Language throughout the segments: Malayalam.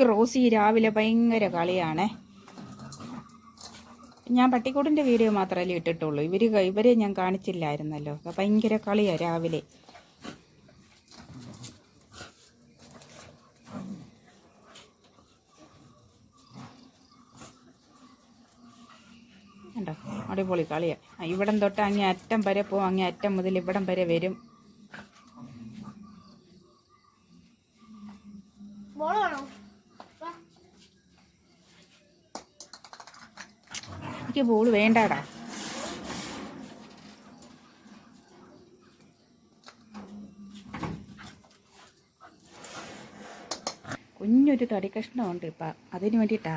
റോസി രാവിലെ ഭയങ്കര കളിയാണേ. ഞാൻ പട്ടിക്കൂടിൻ്റെ വീഡിയോ മാത്രമല്ലേ ഇട്ടിട്ടുള്ളൂ. ഇവരെ ഞാൻ കാണിച്ചില്ലായിരുന്നല്ലോ. ഭയങ്കര കളിയാണ് രാവിലെ. കണ്ടോ, അടിപൊളി കളിയാണ്. ഇവിടം തൊട്ട് അങ്ങേ അറ്റം വരെ പോവും, അങ്ങേ അറ്റം മുതൽ ഇവിടം വരെ വരും. എനിക്ക് ബോൾ വേണ്ടാടാ. കുഞ്ഞൊരു തടി കഷ്ണമുണ്ട് ഇപ്പം, അതിന് വേണ്ടിയിട്ടാ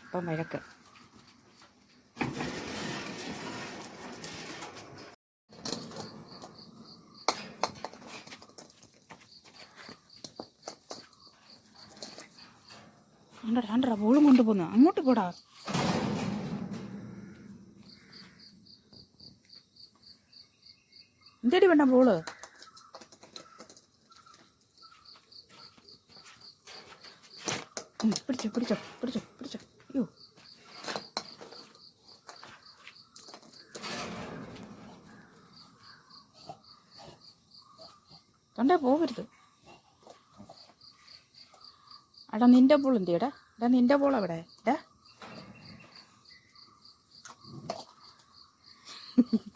ഇപ്പം വഴക്ക്. ആണ്ടടാ ബോളും കൊണ്ടുപോകുന്നു. അങ്ങോട്ട് പോടാ. എന്തേടി വേണ്ട ബോള്? പിടിച്ചോ പിടിച്ചോ പിടിച്ചോ പിടിച്ചോ. അയ്യോ, തൊണ്ടേ പോകരുത്. എടാ നിന്റെ ബോൾ എന്തിയടാ? എടാ നിന്റെ ബോൾ അവിടെ? എടാ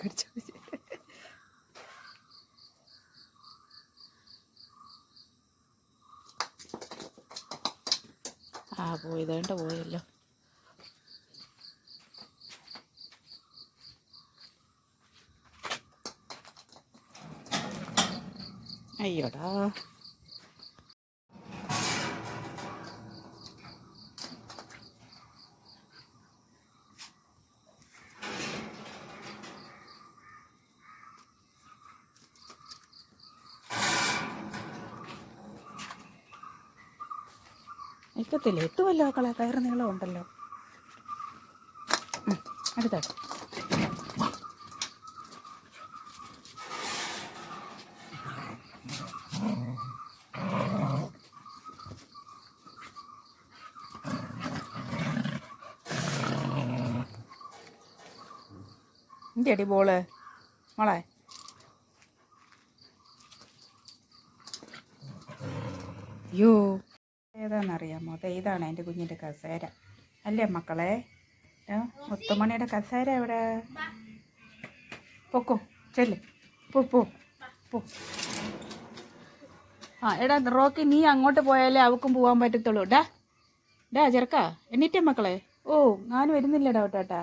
കടിച്ചോ. പോയതേണ്ട പോയല്ലോ. അയ്യോടാ. നിൽക്കത്തില്ല. എത്തുമല്ലോ കയറ് നീളം ഉണ്ടല്ലോ. അടുത്ത എന്തിയടി ബോള് മോളെ? അയ്യോ, ഏതാണെന്നറിയാമോ? ഇതാണ് എൻ്റെ കുഞ്ഞിൻ്റെ കസേര അല്ലേ മക്കളെ? മുത്തുമണിയുടെ കസേര എവിടെ? പൊക്കോ, ചെല്ല്, പോ പോ പോ. എടാ റോക്കി, നീ അങ്ങോട്ട് പോയാലേ അവക്കും പോകാൻ പറ്റത്തുള്ളൂ. ഡാ ചെറുക്കാ, എണ്ണീറ്റേ മക്കളെ. ഞാനും വരുന്നില്ലടാ കേട്ടാ.